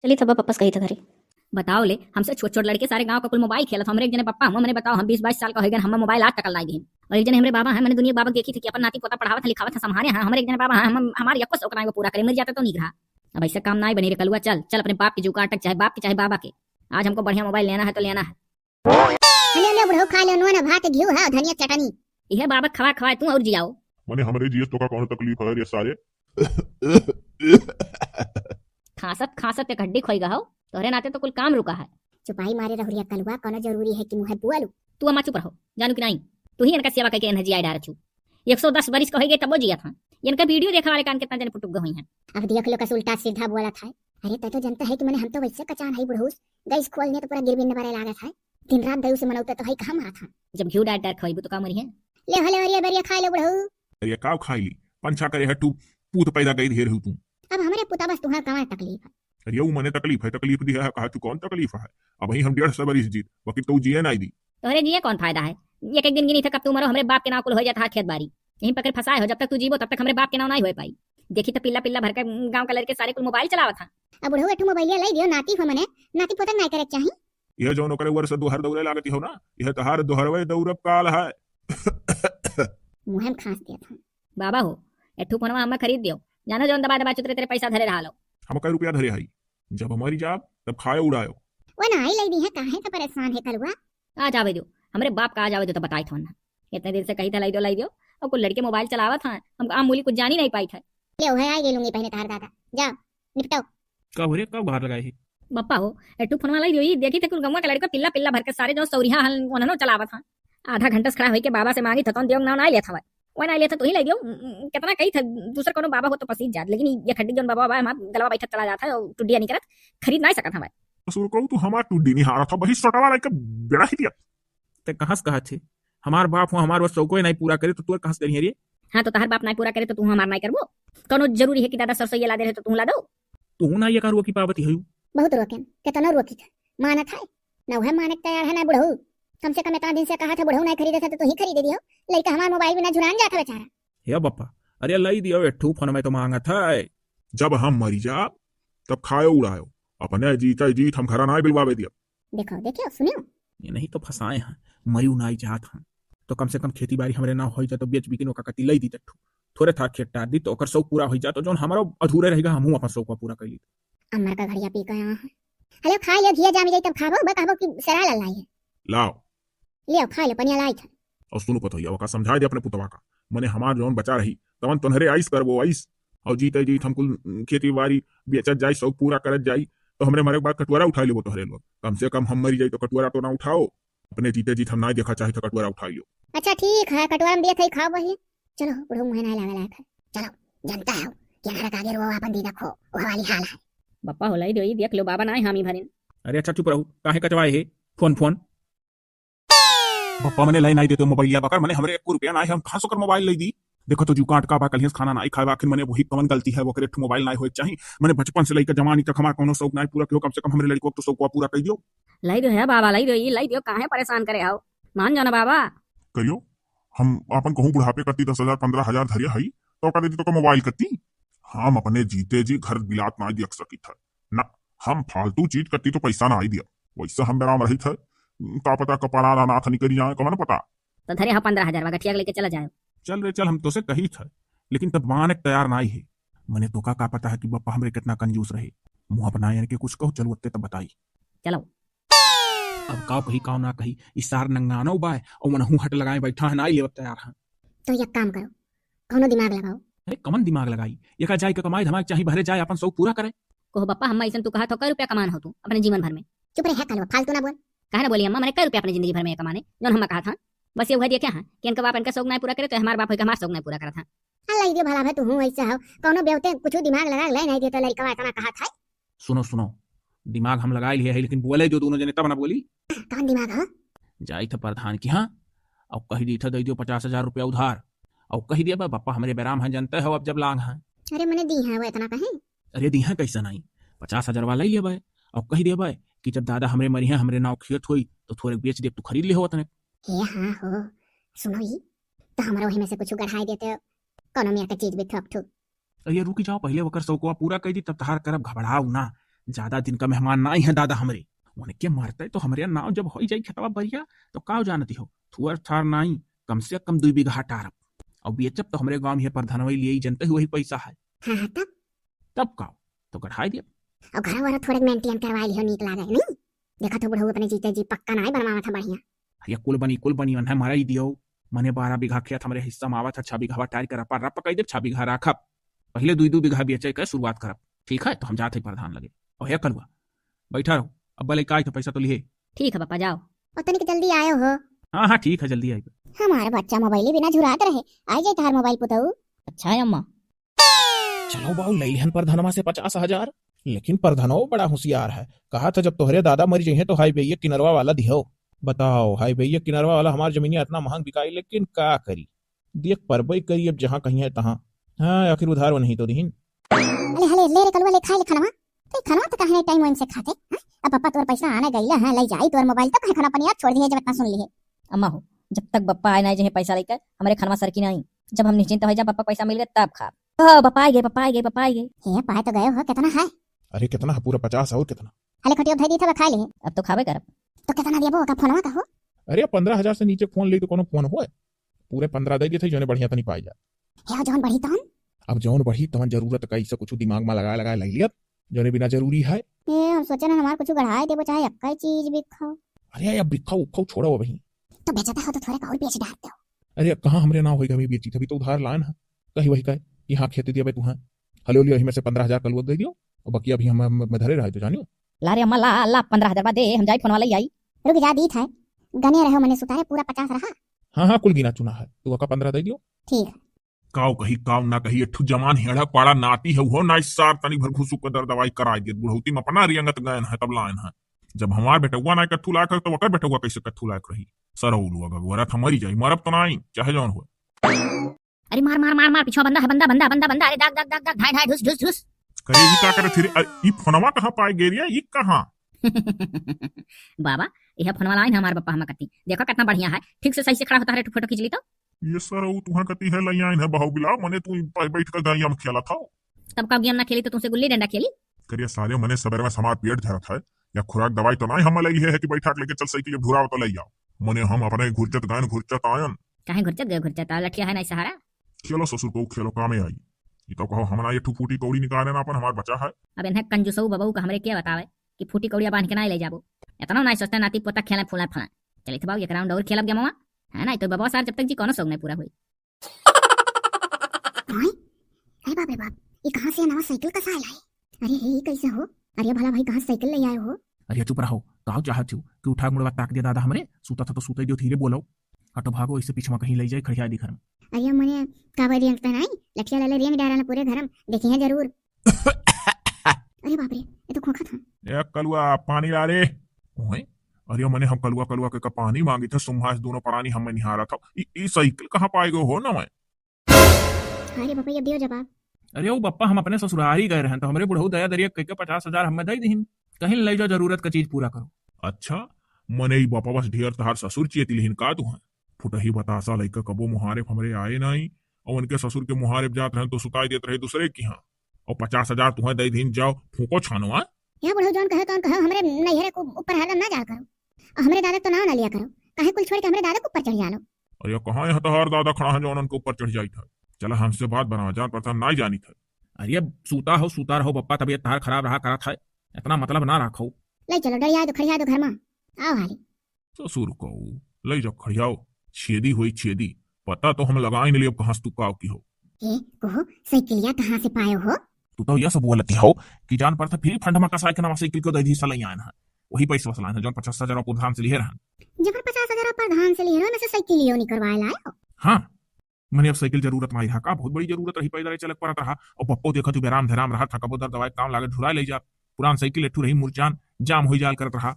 चली तब पप्पा कही था घरे। बताओ ले, हमसे छोट छोट लड़के सारे गांव का कुल मोबाइल खेलत। हमरे एक जने पप्पा हम मैंने बताओ हम 20-22 साल का हो गए, हम मोबाइल आज तक लाई दी। और एक जने हमरे बाबा हैं, मैंने दुनिया बाबा देखी थी कि अपन नाती पोता पढ़ावत है लिखावत है संभाले हैं। हमरे एक जने बाबा हैं, हम हमारी यक्को शौक वो पूरा करे, मर जाता तो नहीं रहा। अब ऐसे काम ना ही बनी रे कलुआ, चल चल अपने बाप की जुका अटक, चाहे बाप की चाहे बाबा के। आज हमको बढ़िया मोबाइल लेना है तो लेना है। ले ले बुढ़ऊ खा ले नोन भात घिउ है धनिया चटनी। यह बाबा खवा खवा तू और जियाओ। मने हमरे जीएस तो का कौन तकलीफ है रे सारे। खासत खासत एक हड्डी खोई गहो, तोहरे नाते तो कुल काम रुका है। चुपाई मारे रहुरिया कलुआ कोनो जरूरी है कि मुहे बुआलू। तू अम्मा चुप रहो, जानू कि नहीं तू ही इनका सेवा करके एनर्जी आई डाल छु। 110 बरिस का हो गए तब जिया था। इनका वीडियो देखा वाले कान कितना जन पुटुक हुई हैं। अब देख लो कस उल्टा सीधा बोला था। अरे तै तो जनता है कि मैंने हम तो वैसे कचान है बुढ़ऊस गैस खोलने तो पूरा गिरबिन बारे लागा था। दिन रात दयु से मनौते तो है कहां मारा था। जब घिउ डाट डाट खइबू तो का मरी है। ले हले अरिया बेरिया खा ले बुढ़ऊ। ये काव खाईली पंछा करे हटू पूत पैदा गई ढेर हु तू। अब हमरे पुता बस तुम्हारा कमा तकलीफ है। अरे वो मने तकलीफ है, तकलीफ दी है कहा तू कौन तकलीफ है। अब ही हम 150 बरिस जीत वकी तो जिए नहीं दी। तोहरे जिए कौन फायदा है। एक एक दिन गिनी था कब तू मरो हमरे बाप के नाव कुल हो जाता है खेत बाड़ी। यहीं पकड़ फसाए हो, जब तक तू जीवो तब तक हमरे बाप के नाव नहीं हो पाई। देखी तो पिल्ला पिल्ला भर के गांव का लड़के सारे कुल मोबाइल चलावा था। अब बुढ़ऊ एठू मोबाइल लाई दियो नाती हो मने नाती पोता नहीं करे चाहिए। यह जो नौकरे वर्ष दोहर दौरे लागती हो ना, यह तहार दोहरवे दौरब काल है। मुंह में खांस दिया था। बाबा हो एठू फोनवा हमें खरीद दियो, जानो जोन दबा दबा चुतरे तेरे पैसा धरे रहा लो। हम कई रुपया धरे हई, जब हमारी जाब तब खाए उड़ायो। वो ना ही लाई दी है काहे तो परेशान है कलुआ। आ जावे दो हमरे बाप का आ जावे दो तो बताई था ना। इतने दिन से कही था लाई दो और कुल लड़के मोबाइल चलावा था। हम आम मूली कुछ जान ही नहीं पाई था। ले ओहे आई गेलूंगी पहले तार दादा जाओ निपटाओ। कब रे कब बाहर लगाई है बप्पा हो एठू फोनवा लाई दियो, देखी थे कुल गम्मा के लड़का पिल्ला पिल्ला भर के सारे जो सौरिया हल उन्होंने चलावा था। आधा घंटा से खड़ा होके बाबा से मांगी था तो दियो ना नहीं लेता था। वो नहीं लेता तो ही लाई दियो। कितना कही था दूसरा कोनो बाबा हो तो पसीज जात, लेकिन ये खड्डी जोन बाबा बाबा हमारा गलवा बैठा चला जाता है और टुडिया नहीं करत, खरीद नहीं सकत हमारे। ससुर कहू तू हमार टुड्डी नहीं हारा था, वही सटावा लाइक बेड़ा ही दिया। ते कहां से कहा थे हमार बाप हो हमार बस शौको नहीं पूरा करे तो तू कहां से करी रे। हाँ तो तहर बाप नहीं पूरा करे तो तू हमार नहीं करबो। कोनो जरूरी है कि दादा सरसों ये ला दे रहे तो तू ला दो। तू ना ये करो की पावती हयू बहुत रोकन कितना रोकी था माना था ना वह माने तैयार है ना बुढ़ऊ। कम से कम इतना दिन से कहा था बुढ़ऊ नहीं खरीदे थे तो तू ही खरीदे दियो। लड़का हमारा मोबाइल बिना झुरान जाता बेचारा। हे बप्पा अरे लई दियो एठू फोन में तो मांगा था। जब हम मरी जा तब खायो उड़ायो, अपने जीता जीत हम खरा ना बिलवावे दिया। देखो देखियो सुनियो ये नहीं तो फसाए हैं मरी उनाई जात हैं तो कम से कम खेती बाड़ी हमरे ना हो जाए तो बेच बिकिन का कति लई दी तठू थोड़े था खेत दी तो ओकर शौक पूरा हो जाए तो जोन हमारा अधूरे रहेगा हमहू अपन शौक पूरा कर ली। अमर का घड़िया पी गया है। हेलो खा लियो घिया जामी जाई तब खाबो बताबो कि सरा लाई है। लाओ लियो खा लो पनिया लाई था। और सुनो पतो का समझा दे अपने पुतवा का, मने हमार जोन बचा रही तवन तोहरे आइस करबो आइस और जीते जीत हम कुल खेती बाड़ी बेचत जाई शौक पूरा करत जाई तो हमरे मरे बाद कटुआरा उठा लेबो तोहरे लोग। कम से कम हम मरी जाई तो कटुआरा तो ना उठाओ, अपने जीते जीत हम ना देखा चाहे तो कटुआरा उठा लियो। अच्छा ठीक है कटुआ में दिया था खाओ वही। चलो बुढ़ऊ मुहे ना लावे लायक है। चलो जनता है कि हमारा कागे रो अपन दी रखो वो वाली हाल है। बप्पा हो लाई दियो देख लो बाबा ना हामी भरे। अरे अच्छा चुप रहो काहे कचवाए है फोन फोन बप्पा मने लाई नहीं देते मोबाइल बकर मने हमरे 1 रुपया नहीं हम खास कर मोबाइल लाई दी। देखो तो जू काट का बा कल खाना नहीं खाए आखिर मने वही कौन गलती है वो करे मोबाइल नहीं होए चाहिए। मने बचपन से लेकर जवानी तक हमारा कोनो शौक नहीं पूरा कियो, कम से कम हमरे लड़को तो शौक पूरा कर दियो। लाई दो है बाबा लाई दो काहे परेशान करे आओ मान जाओ ना बाबा करियो। हम अपन कहूं बुढ़ापे करती 10,000 15,000 धरिया हई तो का देती तो मोबाइल करती। हम अपने जीते जी घर बिलात ना दिख सकी था ना, हम फालतू चीज करती तो पैसा ना आई दिया। वैसे हम बेराम रही था का पता कपड़ा नाथ निकली जाए कौन पता। तो धरे हाँ 15,000 गठिया लेके चला जाए। चल रे चल हम तो से कही था लेकिन तब माने तैयार ना है। मने तो का पता है कि बप्पा हमरे कितना कंजूस रहे। मुंह अपनाए के कुछ कहो चलो उत्ते तब बताई। चलो अब काव कही काव ना कही इसार नंगानो बाय और मनहू हट लगाए बैठा है ना ले तैयार है। तो एक काम करो कोनो दिमाग लगाओ। अरे कमन दिमाग लगाई ये का जाए के कमाई धमाई चाहे भरे जाए अपन शौक पूरा करे। कहो बप्पा हम ऐसा तू कहा तो 1 रुपया कमान हो तू अपने जीवन भर में। चुप रहे कलवा फालतू ना बोल। कहा ना बोली अम्मा मैंने 1 रुपया अपने जिंदगी भर में कमाने जो हम कहा था बस ये हुआ दिया क्या है कि इनका बाप इनका शौक नहीं पूरा करे तो हमारा बाप हमारा शौक नहीं पूरा करा था। अल्लाह दे भला भाई तू हूं ऐसा हो कोनो बेवते कुछ दिमाग लगा ले नहीं देता लड़का इतना कहा था। सुनो सुनो दिमाग हम लगा लिए है लेकिन बोले जो दोनों जने तब ना बोली। कौन दिमाग है? जाई था प्रधान की हाँ और कही दी था दे दियो 50,000 रुपया उधार और कही दिया पापा हमारे बैराम है जानते हो अब जब लांग है। अरे मैंने दी है वो इतना कहे। अरे दी है कैसा नहीं 50,000 वाला ही लिया भाई और कही दिया भाई कि जब दादा हमरे मरी है हमरे नाव खेत हुई तो थोड़े बेच दे तू खरीद ले हो तने। हे हाँ हो सुनो ही तो हमारा वही में से कुछ गढ़ाई देते हो कोनो में का चीज भी ठप ठुक। ये रुकी जाओ पहले वकर शौकवा पूरा कर दी तब तहार करब घबराऊ ना ज्यादा दिन का मेहमान ना है दादा हमरे, उनके मरते तो हमरे नाव जब हो जाई खेतवा बढ़िया तो का जानती हो, थुअर थार नाई कम से कम 2 बीघा टारब और बेचब तो हमरे गांव में प्रधानवई लिए जनते वही पैसा है। हाँ हाँ तब का तो गढ़ाई दिया और घर वाला थोड़े मेंटेन करवा लियो, नीक लागे नहीं। देखा तो बुढ़ऊ अपने जीते जी पक्का ना बनवावा था बढ़िया। ये कुल बनी है मारा ही दियो। मने 12 बीघा खेत हमरे हिस्सा में आवत है, 6 बीघा टायर कर पर पकई दे, 6 बीघा राखब, पहले 2 बीघा बेचे के शुरुआत करब, ठीक है? तो हम जाते प्रधान लगे और हे कलवा बैठा रहो, अब भले का पैसा तो लिए। ठीक है पापा जाओ। और तनिक जल्दी आयो हो। हाँ हाँ ठीक है जल्दी आई। हमारा बच्चा मोबाइल बिना झुरात रहे, आ जाए तार मोबाइल पुतऊ। अच्छा है अम्मा। चलो बाबू लैलिहन प्रधानमा से 50,000, लेकिन प्रधानो बड़ा होशियार है, कहा था जब तोहरे दादा मर जाइए तो हाईवे किनरवा वाला दिहो। बताओ हाईवे किनरवा वाला हमार जमीनिया इतना महंग बिकाई, लेकिन का करी, देख परबई करी अब जहाँ कहीं है तहाँ। हाँ आखिर उधार वो नहीं तो दीन। अरे हले ले रे कलवा ले खाए ले खाना, तो खाना तो कहे टाइम वाइम से खाते। अब पापा तोर पैसा आने गईला है, ले जाई तोर मोबाइल तो कहे खाना अपन याद छोड़ दिए जब इतना सुन लिए। अम्मा हो जब तक बप्पा आए ना जे पैसा लेकर हमारे खनवा सर की नहीं, जब हम निश्चिंत हो जाए बप्पा पैसा मिल गया तब खा। बप्पा आ गए पापा आ गए। हे पाए तो गए हो, कितना है? अरे कितना है? पूरा 50 और कितना? हले खटियो भाई दी था खा लिए। अब तो खावे करब। तो कितना देबो का फोनवा का हो? अरे 15,000 से नीचे फोन ली तो कोनो फोन हो, पूरे 15 दे दिए थे, जोने बढ़िया तो नहीं पाई जा। हे जौन बढ़ी तहन, अब जौन बढ़ी तवन जरूरत कैसे कुछ दिमाग में लगा ले लिया, जोने बिना जरूरी है। ए हम सोचे ना हमार कुछ गढ़ाए देबो चाहे अक्का चीज भी खाओ। अरे अब बिखाओ उखाओ छोड़ो वही। तो बेचता हो तो थोड़े का और बेच डालते हो। अरे कहाँ हमरे ना होगा भी बेची थी तो उधार लान है, कही वही कहे यहाँ खेती दिया तू है हलो लियो में से 15,000 कल दे दियो और बाकी अभी हम धरे रहे तो जानियो। ला रे अम्मा ला 15,000 दे, हम जाई फोन वाला आई। रुक जा दी था गने रहो मने सुतारे पूरा 50 रहा। हाँ हाँ कुल गिना चुना है, तू का 15 दे दियो। ठीक है। काव कही काव ना कही एठू जमान हेड़ा पाड़ा नाती है वो ना सार तनी भर घुसु के दर दवाई कराई दे बुढ़ौती में अपना रियंगत गयन है तब लाइन है। जब हमार बेटुआ ना कट्ठू लायक तो वकर बेटुआ कैसे कट्ठू लायक रही। सरौलुआ गगवरा था मरी जाई, मरब तो नहीं चाहे जौन हो। अरे मार मार मार मार पीछे बंदा है, बंदा। अरे दाग ढाई ढाई ढुस। करेगी क्या करे फिर? ई फोनवा कहाँ पाए गेरिया, ई कहाँ? बाबा यह फोन वाला हमारे बप्पा हम कती देखो कितना बढ़िया है, ठीक से सही से खड़ा होता है, फोटो खींच ली तो। ये सर तुहा कती है लइयाइन है बहु बिलाव मने तू बैठ कर गायम खेला था। तब का गेम ना खेली तो तुमसे गुल्ली डंडा खेली। करिए साले मने सवेरे में समार पेट धरत है या खुराक दवाई तो नहीं हम लई है कि बैठा के लेके चल साइकिल धुराव तो ले जाओ। मने हम अपने घुरचत गायन घुरचत आयन काहे घुरचत लठिया है नहीं सहारा। खेलो ससुर को खेलो कामे आई। ये तो कहो हमरा ये फूटी कौड़ी निकाले ना अपन हमार बचा है। अब इन्हें कंजूसऊ बबू का हमरे क्या बतावे कि फूटी कौड़िया बांध के ना ले जाबो, इतना नहीं सोचते नाती पोता खेला फूला फला। चलिए तो बाबू एक राउंड और खेलब गेमवा है ना, तो बाबा सार जब तक जी कोनो शौक नहीं पूरा हुई। अरे बाप रे बाप, ये कहां से नवा साइकिल का साल है? अरे ये कैसे हो? अरे भला भाई कहां साइकिल ले आए हो? अरे चुप रहो, कहो चाहत हो कि उठा मुड़वा ताक दे दादा हमरे, सूता था तो सूते दियो, धीरे बोलो हटो भागो, इससे पीछे में कहीं ले जाए खड़िया दी घर में। अरे मने काबर रिंग पहनाई लठिया ले रिंग डाला पूरे घर में देखी है जरूर। अरे बाप रे ये तो खोखा था। ए कलुआ पानी ला रे। ओए अरे मने हम कलुआ के पानी मांगी थे, सुम्हास दोनों परानी हमें निहारा था। ई साइकिल कहाँ पाएगो हो ना मैं? अरे बापा ये दियो जवाब। अरे वो बप्पा हम अपने ससुराल ही गए रहे तो हमरे बुढ़ऊ दया दरिया कह के 50,000 हमें दे दीन, कहीं ले जाओ जरूरत का चीज पूरा करो। अच्छा मने ई बापा बस ढेर तहार ससुर चेती लिहिन का तू है फुटही बतासा लइका कबो मुहारे हमरे आए नहीं और उनके ससुर के मुहारे जात रहे तो सुताई देते रहे दूसरे की। हाँ और 50,000 तुम्हें दे दीन, जाओ फूको छानो। आ या बुढ़ऊ जौन कहे तो कहो हमरे नैहरे को ऊपर हरदम ना जा करो और हमरे दादा तो ना लिया करो, काहे कुल छोड़ के हमरे दादा को ऊपर चढ़ जालो। अरे कहाँ यहाँ तहार दादा खड़ा है जो उनके ऊपर चढ़ जाई था। चला हमसे बात बनावा, जान पता नहीं जानी था। अरे सूता रहो बप्पा, तबीयत तार खराब रहा करा था, इतना मतलब ना रखो। ले चलो डरिया तो खड़िया दो घर में आओ हाली। ससुर को ले जाओ खड़ियाओ, छेदी हुई छेदी, पता तो हम लगा ही नहीं अब कहाँ से तू काव की हो। ए कहो साइकिलिया कहाँ से पाए हो? तू तो यह सब बोलती हो कि जान पर था फिर फंड में कसाई के नवा साइकिल को दही सलाई आए हैं, वही पैसे वसलाए हैं जो 50,000 प्रधान से लिए रहन। जब 50,000 प्रधान से लिए में से साइकिल लियो नहीं करवाए लाए। हाँ मैंने अब साइकिल जरूरत में आई रहा का, बहुत बड़ी जरूरत रही, पैदल चलक पड़त रहा और पप्पो देखा तू बेराम धराम रहा था, कबो दर दवाई काम लागे ढुरा ले जा, पुरान साइकिल एठू रही मुरचान जाम हो जाल करत रहा।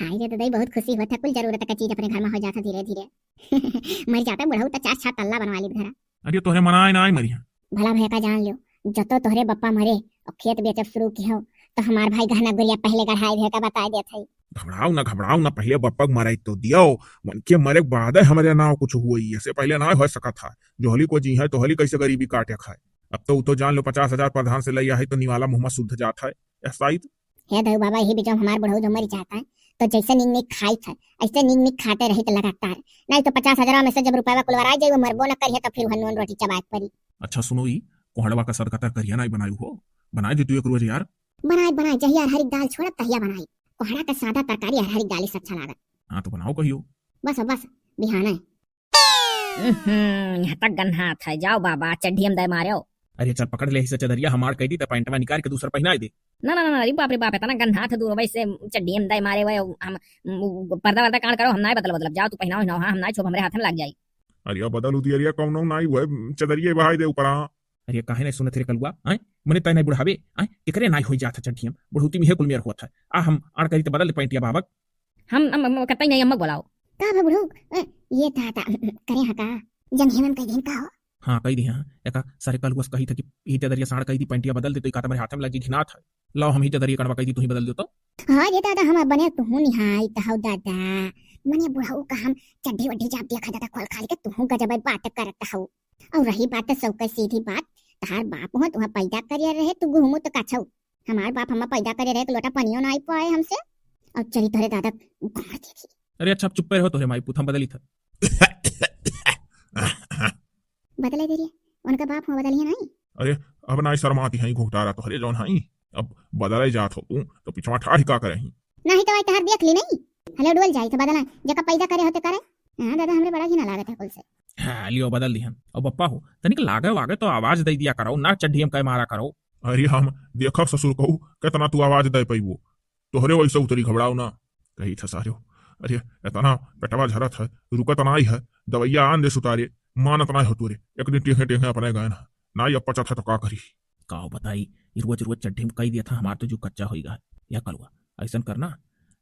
हाँ ये तो दई बहुत खुशी होता, कुल जरूरत का चीज अपने घर में हो जाता धीरे धीरे। मर जाता बुढ़ऊ तो 4 तल्ला बनवा ली घर। अरे तोहरे मनाए ना मरी भला भैया का जान लियो जतो तोहरे बप्पा मरे और खेत बेचब शुरू की हो तो हमार भाई गहना गुड़िया पहले गढ़ाई भे का बता देत है। घबराओ ना पहले बप्पा मराई तो दियो, मन के मरे के बाद हमारे नाव कुछ हुई, ऐसे पहले ना हो सका था। जोहली को जी है तो हली कैसे गरीबी काटे खाए। अब तो जान लो 50,000 प्रधान से लिया है तो निवाला मुहम्मद शुद्ध जाता है ऐसा ही। हे दयो बाबा यही बीच हमार बुढ़ऊ जो मरी जाता है तो जैसे नींद नींद खाई था ऐसे नींद नींद खाते रही तो लगातार, नहीं तो 50,000 में से जब रुपया कुलवरा जाए मरबो न करिए तो फिर नून रोटी चबाक पड़ी। अच्छा सुनो ई कोहड़वा का सदकतर करिया नहीं बनाई हो, बनाए दे तू एक रोज यार। बनाए बनाए जहिया हरी दाल छोड़ तहिया बनाई, कोहड़ा का सादा तरकारी हरी दाल से अच्छा लागत। हाँ तो बनाओ कहियो। बस बस बिहाना यहाँ तक गन्हा था, जाओ बाबा चड्ढी हम दे मारे। अरे चल पकड़ ले इसे चदरिया हमार कह दी तो पैंटवा निकाल के दूसरा पहना दे। ना ना ना, अरे बाप रे बाप, इतना गन्हा था दूर वैसे चड्ढी हम दे मारे हुए हम पर्दा वर्दा काट करो, हम ना बदल जाओ तू पहनाओ ना, हम ना छो हमरे हाथ में लग जाई। अरे बदल उदी अरिया कौन नाई हुए चदरिये बहाई दे ऊपर। अरे काहे नहीं सुनत रे कलुआ आए मने तय नहीं बुढ़ावे आए एकरे नाई होई जात चड्ढियम बुढ़ौती में हे कुल मेर होत है आ हम आड़ करी तो बदल पैंटिया बाबक। हम कतई नहीं, हम बोलाओ का बुढ़ऊ ये था करे हका जंघेमन कह दिन का हो। हाँ कही दी हाँ एका सारे कलुआ कही था कि ई चदरिया साड़ कही दी पैंटिया बदल दे तो का तुम्हारे हाथ में लगी घिनात है, लाओ हम ही चदरिया कड़वा कही दी तू ही बदल दे तो। हाँ ये दादा हम बने तू निहाई तहु दादा मने बुढ़ऊ का हम चड्ढी वड्ढी जाप देखा दादा खोल खाल के तू गजब बात करत हऊ। और रही बात सब का सीधी बात, तार बाप हो तुहा पैदा करिए रहे तू घूमू तो काछौ, हमार बाप हम पैदा करे रहे तो लोटा पनियो ना आई पाए हमसे और चली तोरे दादा घुमा देखी। अरे अच्छा चुप पे रहो तोरे माई पुथम बदली था। बदले दे उनका बाप हो बदलिए नहीं। अरे अब नाई शर्माती है घुघटारा तो हरे जौन हाई अब बदले जात हो तू तो पिछवा ठाड़ी का करे नहीं तो तहर देख ली नहीं हले डोल जाई तो बदला जका पैदा करे होते करे। हां दादा हमरे बड़ा घिना लागत है कुल से। हाँ लियो बदल दी हम और बप्पा हो तनिक लागे वागे तो आवाज दे दिया करो ना चड्ढी हम कह मारा करो। अरे हम देखब ससुर कहू कितना तू आवाज दे पैबो तोहरे वैसे उतरी घबराओ ना कही था सारे। अरे इतना पेटवा झरत है रुकत नाई है दवैया आन दे सुतारे मानत ना हो तोरे एक दिन टेहे टेहे अपने गए ना ये पचा था तो का करी काओ बताई रोज रोज चड्ढी में कही दिया था हमार तो जो कच्चा होगा या कलुआ ऐसा करना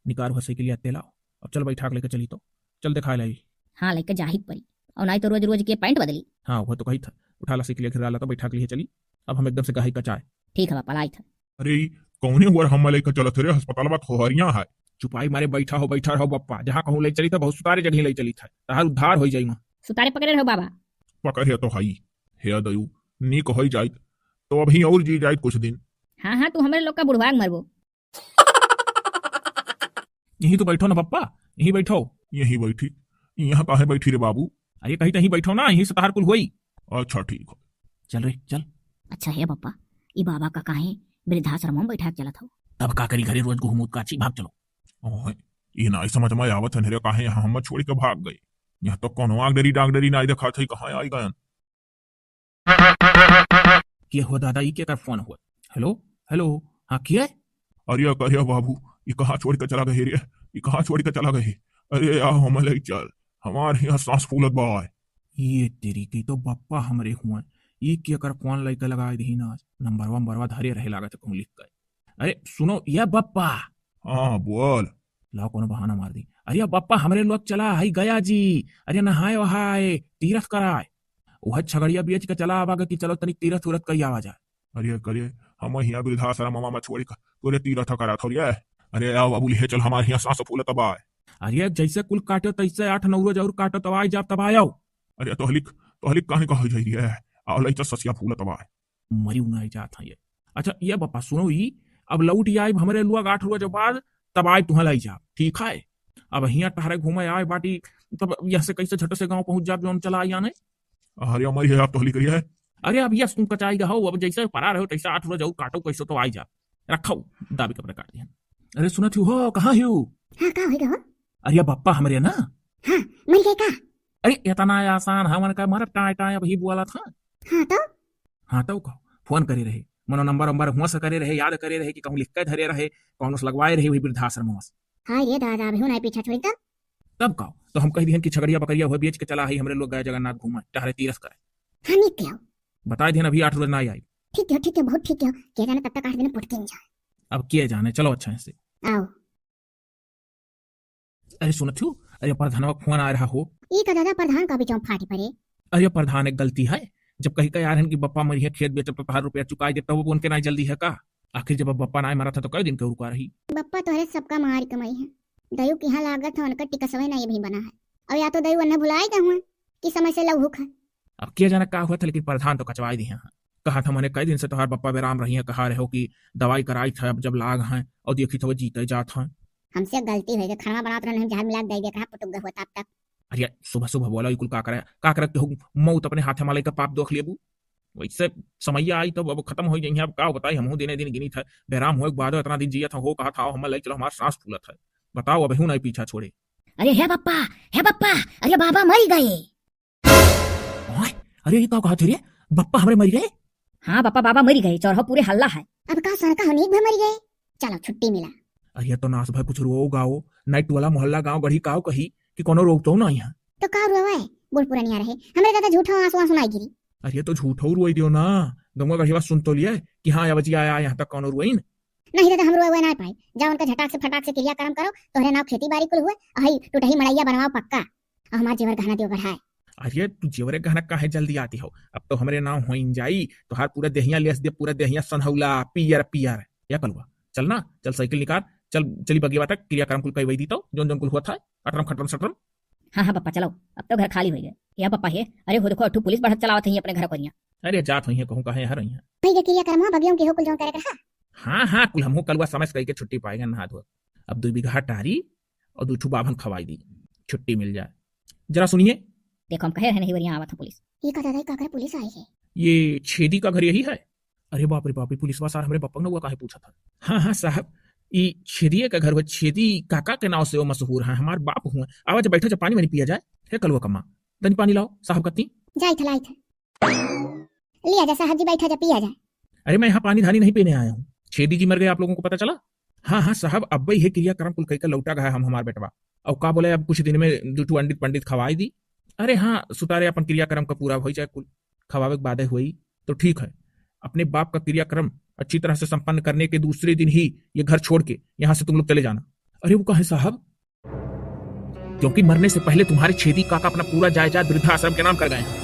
निकार भसे के लिए अत्ते लाओ अब चल बैठा लेके चली तो चल दिखा लाई। हाँ लेके जा ही पड़ी और नहीं तो रोज रोज के पैंट बदली। हाँ वो तो कही था उठा ला के लिए घिरा ला तो बैठा के लिए चली अब हम एकदम से कही कचाए। ठीक है पापा लाई था। अरे कौने हुआ हम लेकर चलत रे अस्पताल में खोहरिया है चुपाई मारे बैठा रहो बप्पा जहाँ कहूँ ले चली था बहुत सुतारे जगह ले चली था तहार उद्धार हो जाई मां सुतारे पकड़े रहो बाबा। पकड़े तो हाई हे दयू नीक हो जाए तो अभी और जी जाए कुछ दिन। हाँ हाँ तू हमारे लोग का बुढ़वाग मरबो। यही तो बैठो ना पप्पा यही बैठो। यही बैठी यहाँ काहे बैठी रे बाबू। अरे कहीं तहीं बैठो ना यही से तहार कुल हुई। अच्छा ठीक है चल रे चल। अच्छा है पप्पा ये बाबा का काहे वृद्धाश्रम में बैठा चला था तब का करी घरे रोज घूमूत काची भाग चलो। ओए ये ना समझ में आवत है काहे यहाँ हम छोड़ के भाग गए यहाँ तो कौन आगडरी डागडरी ना देखा थे कहाँ आई गए। के हो दादा ये क्या कर फोन हुआ। हेलो हेलो हाँ किया अरे करिया बाबू ये कहाँ छोड़ के चला गए रे ये कहाँ छोड़ के चला गए। अरे यार हम ले चल हमारे यहाँ सांस फूलत बा ये तेरी की तो बप्पा हमरे हुआ ये क्या कर फोन लेके लगाए दी ना नंबरवा धरे रहे लागत कहूँ लिख कर। अरे सुनो ये बप्पा। हाँ बोल लाओ कोनो बहाना मार दी। अरे बप्पा हमरे लोग चला हाई गया जी अरे नहाए वहाए तीरथ कराए वह छगड़िया बेच के चला आवागा कि चलो तनिक तीरथ उरथ कई आवा जाए। अरे करिए हम यहाँ वृद्धाश्रम मामा छोड़ के तोरे तीरथ करा थोड़ी है। अरे आओ बाबू ले चल हमारे यहाँ सांस फूलत बा। अरे जैसे कुल काटो तैसे 8-9 रोज और काटो तब आई जाब तब आओ। अरे तोहलिक काहे कह जाई रे आओ ले चल ससिया फूलत बा मरी उनाई जात है ये। अच्छा ये बप्पा सुनो ई अब लौट आई हमरे लोग 8 रोज बाद तब आए तुहा लाई जा ठीक है। अब यहाँ टहरे घूमे आए बाटी तब यहाँ से कैसे झट से गाँव पहुंच जाब जो चला आने। अरे हमारी है आप तोहली करिए है। अरे अब यस तुम कचाई रहो अब जैसे परा रहो तैसे 8 रोज और काटो कैसे तो आई जा रखो दाबी कपड़े काट दिया। अरे सुना थी हो कहाँ हो। हां का होई गो। अरे बप्पा हमरे ना। हां मर गए का। अरे इतना आसान हमन का मरत टाय टाय अभी बोला था। हां तो कहो फोन करे रहे मनो नंबर हुआ से करे रहे याद करे रहे कि कहूँ लिख के धरे रहे कौन से लगवाए रहे वही वृद्धाश्रम में। हां ये दादा अभी नहीं पीछा छोड़ी तब कहो तो हम कह दिहन कि छगड़िया बकरिया हुए बेच के चला ही हमरे लोग गए जगन्नाथ घूमा टहरे तीरथ करे। हां नहीं क्या बता दिहन अभी 8 रोज ना आई। ठीक है बहुत ठीक है के जाने तब तक 8 दिन पुटके नहीं जाए। अब किए जाने चलो अच्छा से आओ। अरे सुनत हो अरे प्रधान का फोन आ रहा हो। ई का दादा प्रधान का भी चौं फाटी पड़े। अरे प्रधान एक गलती है जब कहीं का यार कि बप्पा मरी है खेत बेचब तो 1000 रुपया चुकाई देता वो उनके ना जल्दी है का। आखिर जब बप्पा ना मरा था तो कई दिन के रुका रही। बप्पा तो है सबका मार कमाई है दयु की यहाँ लागत है उनका टिका समय नहीं भी बना है और या तो दयु अन्ना भुलाए गए हुए कि समय से लव हुक है। अब किया जाना का हुआ था लेकिन प्रधान तो कचवाई दी कहा था मैंने कई दिन से तुम्हारे पप्पा बेराम रही है, कहा रहे हो कि दवाई कराई था, अब जब लाग हैं और देखी तो वो जीते जात हैं। हमसे गलती हो गई, खाना बनात रहने जहर मिला दे देखा पुटुक होता अब तक। अरे सुबह सुबह बोला कुल का करे हो मौत अपने हाथे माले का पाप देख लेबू। वैसे समय आई तो अब खत्म हो गई, अब का बताई हमहू दिने दिन गिनी था, बेराम हो बाद इतना दिन जिया था, हो कहा था हम ले चलो हमारा सांस फूलत है, बताओ अब नहीं पीछा छोड़े। अरे हे बप्पा, अरे बाबा मर गए। अरे ये का कहा थे रे, बप्पा हमारे मर गए? हाँ बप्पा बाबा मर गए, चौराहा पूरे हल्ला है। अब का सर का हनीक भी मर गए, चलो छुट्टी मिला। अरे तो नास भाई कुछ रो गाओ, नाइट वाला मोहल्ला गाँव गढ़ी काओ कही कि कोनो रोकतो ना यहाँ। तो का रोवे बोल पूरा नहीं आ रहे, हमरे दादा झूठा आंसू सुनाई गिरी। अरे तो झूठो रुई दियो ना, गंगा गढ़ी बात सुन तो लिया कि हाँ या बची आया यहाँ तक कौन रुई न। नहीं दादा हम रोवे ना पाए, जाओ उनका झटाक से फटाक से क्रिया कर्म करो, तोहरे नाव खेती बाड़ी कुल हुए, अही टूटही मड़ैया बनवाओ पक्का, और हमार जेवर गहना दियो बढ़ाए। अरे तू जेवरे गहना काहे जल्दी आती हो, अब तो हमरे नाम हो जाई तो हर पूरा देहिया लेस दे, पूरा देहिया सनहौला पियर पियर या कलवा। चल ना, चल साइकिल निकाल, चल चली बगिया तक क्रियाक्रम कुल कई वही दी तो जोन जोन कुल हुआ था अटरम खटरम सटरम। हाँ हाँ पप्पा चलो, अब तो घर खाली हो गए। या पप्पा है, अरे हो देखो अठू पुलिस बढ़त चलावत है अपने घर पर। अरे जात हुई है कहूँ कहे हर यहाँ। भाई क्रिया कर्म बगियों के हो कुल जो करे रहा। हाँ हाँ कुल हमहू कलवा समझ कही के छुट्टी पाएगा नहा धो, अब 2 बीघा टारी और 2 बाभन खवाई दी, छुट्टी मिल जाए। जरा सुनिए, देखो हम कहे रहे नहीं वरिया आवत है पुलिस। ये का दादा का करे पुलिस आई है। ये छेदी का घर यही है? अरे बाप रे बाप, पुलिस वाला हमारे पप्पा ने हुआ काहे पूछा था। हाँ हाँ साहब, ये छेदिये का घर हुआ, छेदी काका के नाव से वो मशहूर है, हमारे बाप हुए। आवाज बैठो जब पानी वानी पिया जाए। हे कलवा कम्मा तनी पानी लाओ साहब कत्ती। जाई थलाई था लिया जा साहब जी, बैठा जा पिया जाए। अरे मैं यहाँ पानी धानी नहीं पीने आया हूँ, छेदी जी मर गए आप लोगों को पता चला? हाँ हाँ साहब, अब ही क्रियाक्रम कुल कई का लौटा गया हम हमारे बेटवा, और का बोले अब कुछ दिन में 2 अंडित पंडित खवाई दी। अरे हाँ सुतारे अपन क्रियाक्रम का पूरा हो जाए, कुल खवावे बाधे हुई तो ठीक है। अपने बाप का क्रियाक्रम अच्छी तरह से संपन्न करने के दूसरे दिन ही ये घर छोड़ के यहाँ से तुम लोग चले जाना। अरे वो कहे साहब, क्योंकि मरने से पहले तुम्हारे छेदी काका अपना पूरा जायदाद वृद्धाश्रम के नाम कर गए हैं।